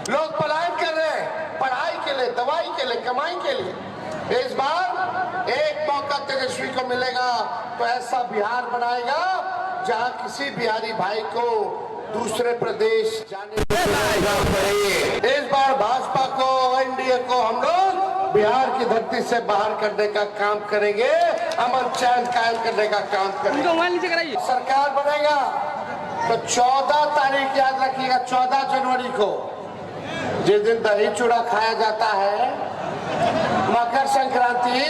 लोग पलायन कर रहे हैं पढ़ाई के लिए, दवाई के लिए, कमाई के लिए। इस बार एक मौका तेजस्वी को मिलेगा तो ऐसा बिहार बनाएगा जहां किसी बिहारी भाई को दूसरे प्रदेश जाने पड़े। इस बार भाजपा को, एनडीए को हम लोग बिहार की धरती से बाहर करने का काम करेंगे, अमन चैन कायम करने का काम करेंगे। सरकार बनेगा तो 14 तारीख याद रखिएगा, 14 जनवरी को जिस दिन दही चूड़ा खाया जाता है, मकर संक्रांति,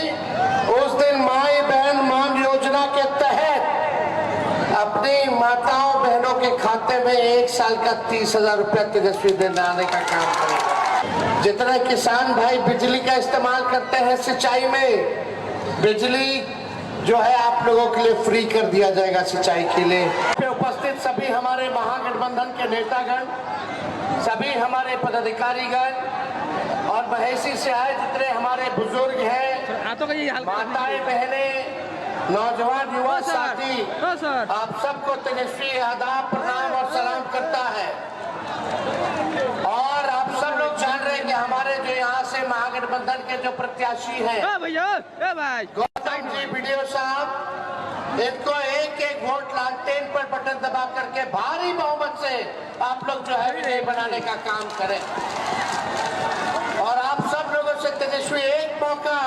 उस दिन माई बहन मान योजना के तहत अपनी माताओं बहनों के खाते में 1 साल का 30,000 रुपया तेजस्वी दिलाने का काम करेगा। जितने किसान भाई बिजली का इस्तेमाल करते हैं सिंचाई में, बिजली जो है आप लोगों के लिए फ्री कर दिया जाएगा सिंचाई के लिए। उपस्थित सभी हमारे महागठबंधन के नेतागण, सभी हमारे पदाधिकारीगण और महेशी से आए जितने हमारे बुजुर्ग हैं, माताएं बहनें, नौजवान युवा साथी, आप सबको तेजस्वी आदाब, प्रणाम और सलाम करता है। और आप सब लोग जान रहे हैं कि हमारे जो यहाँ से महागठबंधन के जो प्रत्याशी हैं, गौतम जी वीडियो साहब, इनको एक वोट लालटेन पर बटन दबा करके भारी बहुमत से आप लोग जो है विजयी बनाने का काम करें। और आप सब लोगों से तेजस्वी एक मौका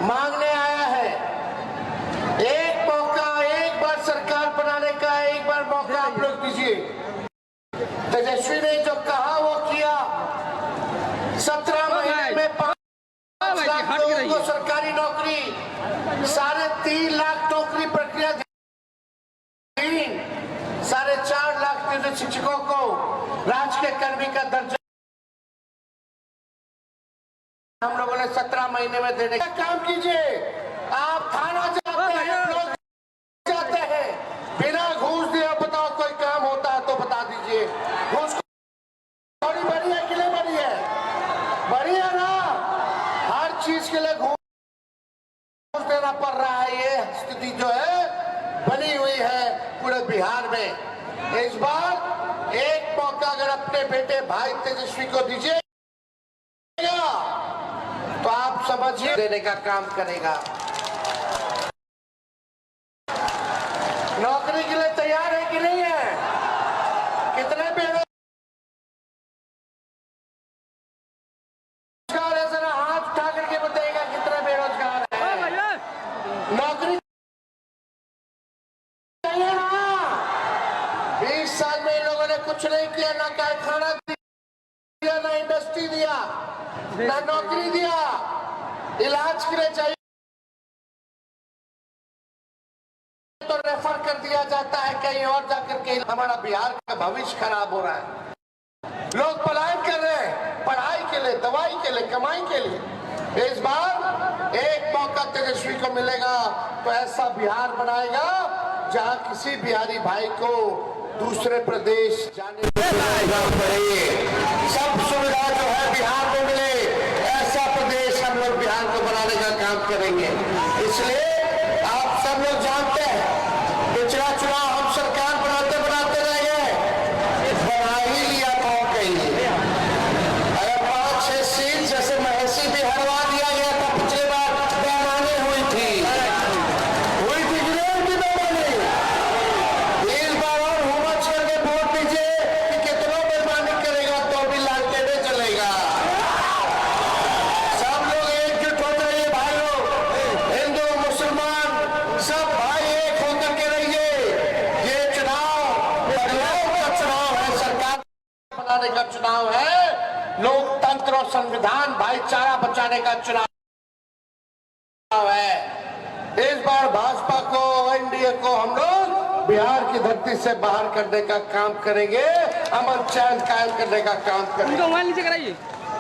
मांगने आया है, एक मौका, एक बार सरकार बनाने का एक बार मौका आप लोग दीजिए। तेजस्वी ने जो कहा वो किया। 17 महीने में 5 लाख लोगों को सरकारी नौकरी, 3.5 लाख नौकरी प्रक्रिया, 4.5 लाख नियोजित शिक्षकों को राजकीय कर्मी का दर्जा हम लोगों ने 17 महीने में देने का काम कीजिए। आप थाना जाते हैं, लोग जाते हैं, बिना घूस दिए बताओ कोई काम होता है तो बता दीजिए। घूस थोड़ी बड़ी है कि नहीं बड़ी है? बड़ी है ना। हर चीज के लिए घूस देना पड़ रहा है। ये स्थिति जो है बनी हुई है पूरे बिहार में। इस बार एक मौका अगर अपने बेटे भाई तेजस्वी को दीजिएगा तो आप समझिए देने का काम करेगा। नौकरी के लिए तैयार है कि नहीं है? कितने बेरोजगार है, जरा हाथ उठा करके बताइएगा कितने बेरोजगार है। नौकरी चाहिए ना। 20 साल में इन लोगों ने कुछ नहीं किया, ना कारखाना दिया, ना इंडस्ट्री दिया, ना नौकरी दिया। इलाज के लिए चाहिए तो रेफर कर दिया जाता है कहीं और जाकर के। हमारा बिहार का भविष्य खराब हो रहा है। लोग पलायन कर रहे हैं पढ़ाई के लिए, दवाई के लिए, कमाई के लिए। इस बार एक मौका तेजस्वी को मिलेगा तो ऐसा बिहार बनाएगा जहां किसी बिहारी भाई को दूसरे प्रदेश जाने पड़े। सब सुविधा जो है बिहार में मिले, ऐसा प्रदेश हम लोग बिहार को बनाने का काम करेंगे। इसलिए आप सब लोग जानते हैं पिछला चुनाव हम सरकार बनाते बनाते रह गए, बना ही लिया कौन कहिए। अगर 5-6 सीट जैसे महेशी भी हरवा दिया गया था पिछले बार, बेईमानी हुई थी गिरेज की बेईमानी। इस बार और हुमच करके वोट दीजिए कि कितना बेईमानी करेगा तो भी लालटेने चलेगा। सब लोग एकजुट हो जाइए भाई लोग, हिंदू मुसलमान सब भाई एक होकर के रहिए। ये चुनाव बदलाव का चुनाव है, सरकार बनाने का चुनाव है, लोकतंत्र और संविधान भाईचारा बचाने का चुनाव है। इस बार भाजपा को, एनडीए को हम लोग बिहार की धरती से बाहर करने का काम करेंगे, अमन चैन कायम करने का काम करेंगे।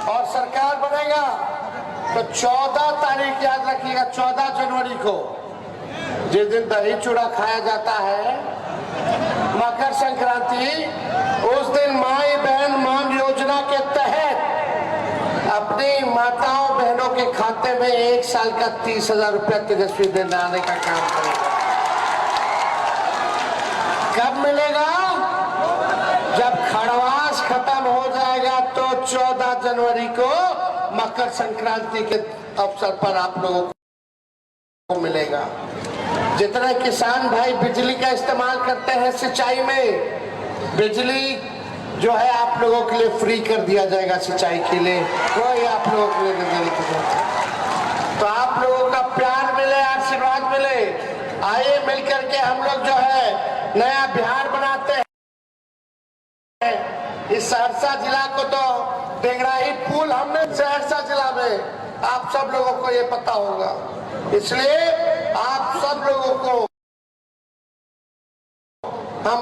और सरकार बनेगा तो 14 तारीख याद रखिएगा, 14 जनवरी को जिस दिन दही चूड़ा खाया जाता है, मकर संक्रांति, उस दिन माई बहन मान योजना के तहत अपनी माताओं बहनों के खाते में 1 साल का 30,000 रुपया तेजस्वी दिलाने का काम करेगा। कब मिलेगा? जब खड़वास खत्म हो जाएगा तो 14 जनवरी को मकर संक्रांति के अवसर पर आप लोगों को मिलेगा। जितने किसान भाई बिजली का इस्तेमाल करते हैं सिंचाई में, बिजली जो है आप लोगों के लिए फ्री कर दिया जाएगा। सिंचाई के लिए कोई आप लोगों के लिए तो आप लोगों का प्यार मिले, आशीर्वाद मिले। आइए मिलकर के हम लोग जो है नया बिहार बनाते हैं। इस सहरसा जिला को तो टेंगराही पुल हमने सहरसा जिला में, आप सब लोगों को ये पता होगा, इसलिए आप सब लोगों को हम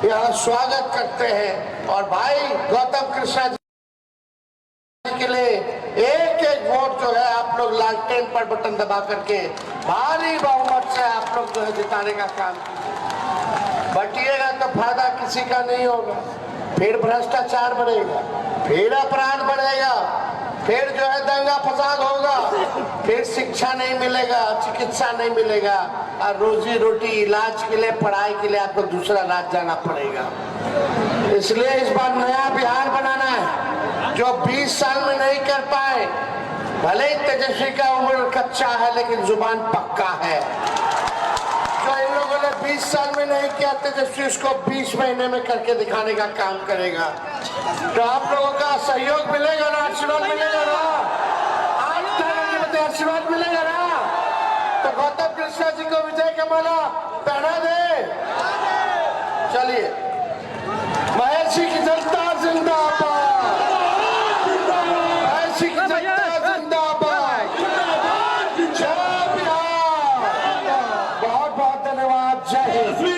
यहाँ स्वागत करते हैं। और भाई गौतम कृष्णा जी के लिए एक एक वोट जो है आप लोग लालटेन पर बटन दबा करके भारी बहुमत से आप लोग जो है जिताने का काम कीजिए। बटिएगा तो फायदा किसी का नहीं होगा, फिर भ्रष्टाचार बढ़ेगा, फिर अपराध बढ़ेगा, फिर जो है दंगा फसाद होगा, फिर शिक्षा नहीं मिलेगा, चिकित्सा नहीं मिलेगा, और रोजी रोटी इलाज के लिए पढ़ाई के लिए आपको दूसरा राज्य जाना पड़ेगा। इसलिए इस बार नया बिहार बनाना है। जो 20 साल में नहीं कर पाए, भले ही तेजस्वी का उम्र कच्चा है लेकिन जुबान पक्का है। जो इन लोगों ने 20 साल में नहीं किया, तेजस्वी उसको 20 महीने में करके दिखाने का काम करेगा। तो आप लोगों का सहयोग मिलेगा ना, आशीर्वाद मिलेगा ना, आशीर्वाद मिलेगा ना। तो गौतम कृष्णा जी को विजय का माला पहना दे। चलिए, महेश जी की जनता जिंदाबाद।